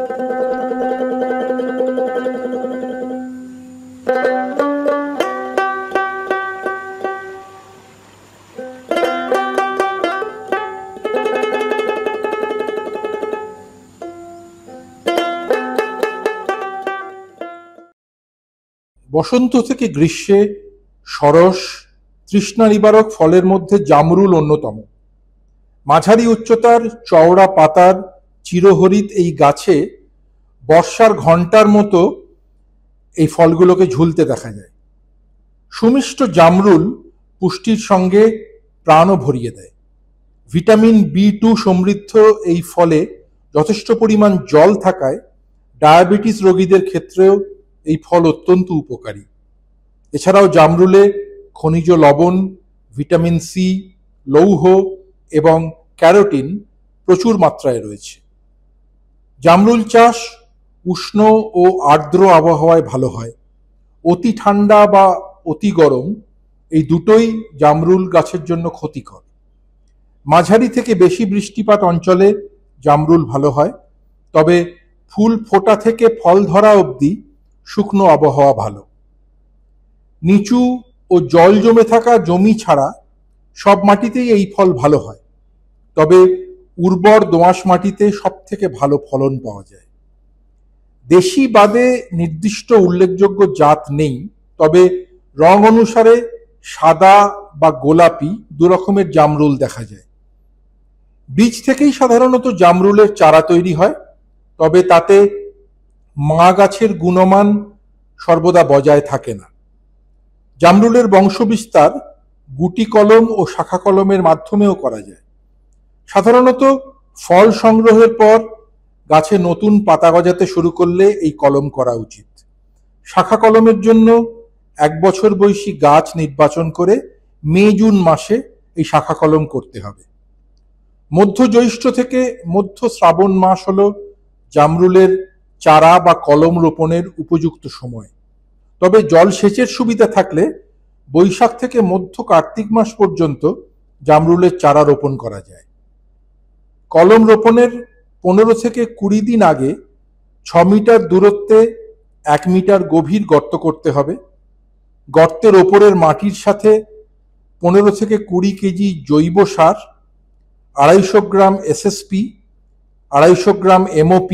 বসন্ত থেকে গ্রীষ্মে সরস তৃষ্ণা নিবারক ফলের মধ্যে জামরুল অন্যতম। মাঝারি উচ্চতার চওড়া পাতার চিরহরিৎ এই গাছে বর্ষার ঘণ্টার মতো এই ফলগুলোকে ঝুলতে দেখা যায়। সুমিষ্ট জামরুল পুষ্টির সঙ্গে প্রাণও ভরিয়ে দেয়। ভিটামিন B2 সমৃদ্ধ এই ফলে যথেষ্ট পরিমাণ জল থাকায় ডায়াবেটিস রোগীদের ক্ষেত্রেও এই ফল অত্যন্ত উপকারী। এছাড়াও জামরুলে খনিজ লবণ, ভিটামিন সি, লৌহ এবং ক্যারোটিন প্রচুর মাত্রায় রয়েছে। জামরুল চাষ উষ্ণ ও আর্দ্র আবহাওয়ায় ভালো হয়। অতি ঠান্ডা বা অতি গরম এই দুটোই জামরুল গাছের জন্য ক্ষতিকর। মাঝারি থেকে বেশি বৃষ্টিপাত অঞ্চলে জামরুল ভালো হয়, তবে ফুল ফোটা থেকে ফল ধরা অবধি শুকনো আবহাওয়া ভালো। নিচু ও জল জমে থাকা জমি ছাড়া সব মাটিতেই এই ফল ভালো হয়, তবে উর্বর দোআঁশ মাটিতে সব থেকে ভালো ফলন পাওয়া যায়। দেশি বাদে নির্দিষ্ট উল্লেখযোগ্য জাত নেই, তবে রং অনুসারে সাদা বা গোলাপি দু রকমের জামরুল দেখা যায়। বীজ থেকেই সাধারণত জামরুলের চারা তৈরি হয়, তবে তাতে মা গাছের গুণমান সর্বদা বজায় থাকে না। জামরুলের বংশবিস্তার গুটি কলম ও শাখা কলমের মাধ্যমেও করা যায়। সাধারণত ফল সংগ্রহের পর গাছে নতুন পাতা গজাতে শুরু করলে এই কলম করা উচিত। শাখা কলমের জন্য 1 বছর বয়সী গাছ নির্বাচন করে মে-জুন মাসে এই শাখা কলম করতে হবে। মধ্য জ্যৈষ্ঠ থেকে মধ্য শ্রাবণ মাস হল জামরুলের চারা বা কলম রোপণের উপযুক্ত সময়। তবে জলসেচের সুবিধা থাকলে বৈশাখ থেকে মধ্য কার্তিক মাস পর্যন্ত জামরুলের চারা রোপণ করা যায়। কলম রোপণের 15 থেকে 20 দিন আগে 6 মিটার দূরত্বে 1 মিটার গভীর গর্ত করতে হবে। গর্তের ওপরের মাটির সাথে 15 থেকে 20 কেজি জৈব সার, 250 গ্রাম SSP, 250 গ্রাম MOP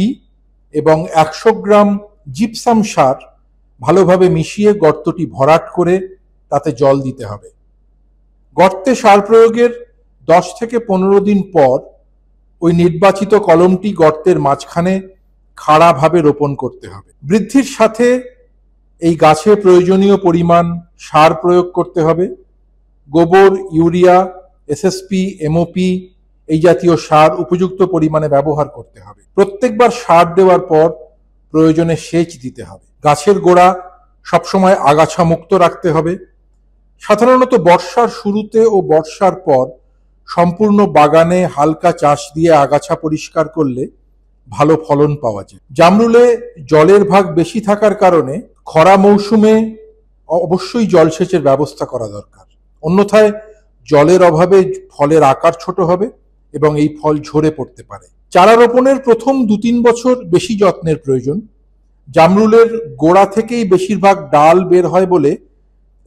এবং 100 গ্রাম জিপসাম সার ভালোভাবে মিশিয়ে গর্তটি ভরাট করে তাতে জল দিতে হবে। গর্তে সার প্রয়োগের 10 থেকে 15 দিন পর ওই নির্বাচিত কলমটি গর্তের মাঝখানে খাড়াভাবে রোপণ করতে হবে। বৃদ্ধির সাথে এই গাছে প্রয়োজনীয় পরিমাণ সার প্রয়োগ করতে হবে। গোবর, ইউরিয়া, SSP, MOP এই জাতীয় সার উপযুক্ত পরিমাণে ব্যবহার করতে হবে। প্রত্যেকবার সার দেওয়ার পর প্রয়োজনে সেচ দিতে হবে। গাছের গোড়া সবসময় আগাছা মুক্ত রাখতে হবে। সাধারণত বর্ষার শুরুতে ও বর্ষার পর সম্পূর্ণ বাগানে হালকা চাষ দিয়ে আগাছা পরিষ্কার করলে ভালো ফলন পাওয়া যায়। জামরুলে জলের ভাগ বেশি থাকার কারণে খরা মৌসুমে অবশ্যই জলসেচের ব্যবস্থা করা দরকার, অন্যথায় জলের অভাবে ফলের আকার ছোট হবে এবং এই ফল ঝরে পড়তে পারে। চারা রোপণের প্রথম 2-3 বছর বেশি যত্নের প্রয়োজন। জামরুলের গোড়া থেকেই বেশিরভাগ ডাল বের হয় বলে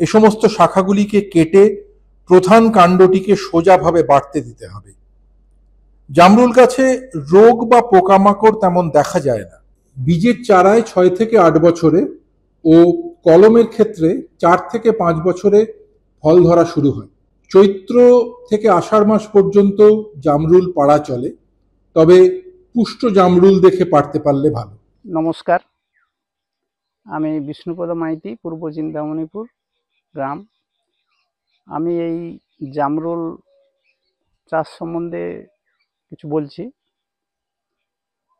এ সমস্ত শাখাগুলিকে কেটে প্রধান কাণ্ডটিকে সোজাভাবে বাড়তে দিতে হবে। জামরুল গাছে রোগ বা পোকামাকড় তেমন দেখা যায় না। বীজের চারায় 6 থেকে 8 বছরে ও কলমের ক্ষেত্রে 4 থেকে 5 বছরে ফল ধরা শুরু হয়। চৈত্র থেকে আষাঢ় মাস পর্যন্ত জামরুল পাড়া চলে, তবে পুষ্ট জামরুল দেখে পাড়তে পারলে ভালো। নমস্কার, আমি বিষ্ণুপদ মাইতি, পূর্ব চিন্তামণিপুর গ্রাম। আমি এই জামরুল চাষ সম্বন্ধে কিছু বলছি।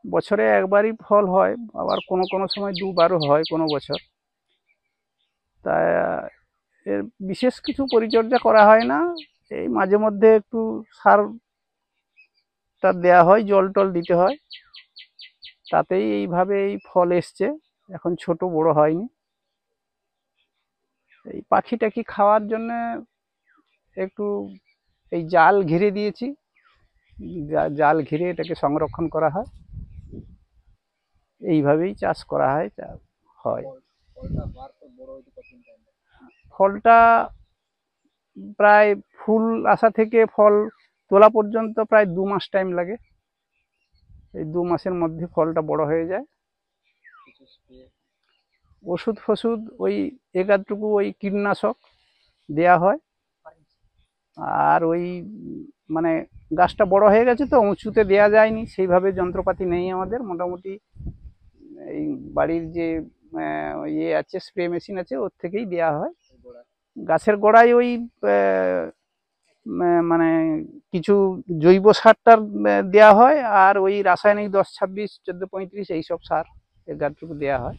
বছরে একবারই ফল হয়, আবার কোনো কোনো সময় 2বারও হয় কোনো বছর। তা এর বিশেষ কিছু পরিচর্যা করা হয় না, এই মাঝে মধ্যে একটু সারটা দেওয়া হয়, জল টল দিতে হয়, তাতেই এইভাবে এই ফল এসছে। এখন ছোট বড় হয়নি। এই পাখি টাখি খাওয়ার জন্য একটু এই জাল ঘিরে দিয়েছি, জাল ঘিরে এটাকে সংরক্ষণ করা হয়। এইভাবেই চাষ করা হয়। ফলটা প্রায় ফুল আসা থেকে ফল তোলা পর্যন্ত প্রায় 2 মাস টাইম লাগে। এই 2 মাসের মধ্যে ফলটা বড় হয়ে যায়। ওষুধ ফষুধ ওই একাধটুকু ওই কীটনাশক দেয়া হয়। আর ওই মানে গাছটা বড় হয়ে গেছে তো উঁচুতে দেয়া যায়নি, সেইভাবে যন্ত্রপাতি নেই আমাদের। মোটামুটি এই বাড়ির যে ইয়ে আছে, স্প্রে মেশিন আছে, ওর থেকেই দেয়া হয়। গাছের গোড়ায় ওই মানে কিছু জৈব সারটার দেওয়া হয়, আর ওই রাসায়নিক 10-26, 14-35 এইসব সার এর গাছটুকু দেওয়া হয়।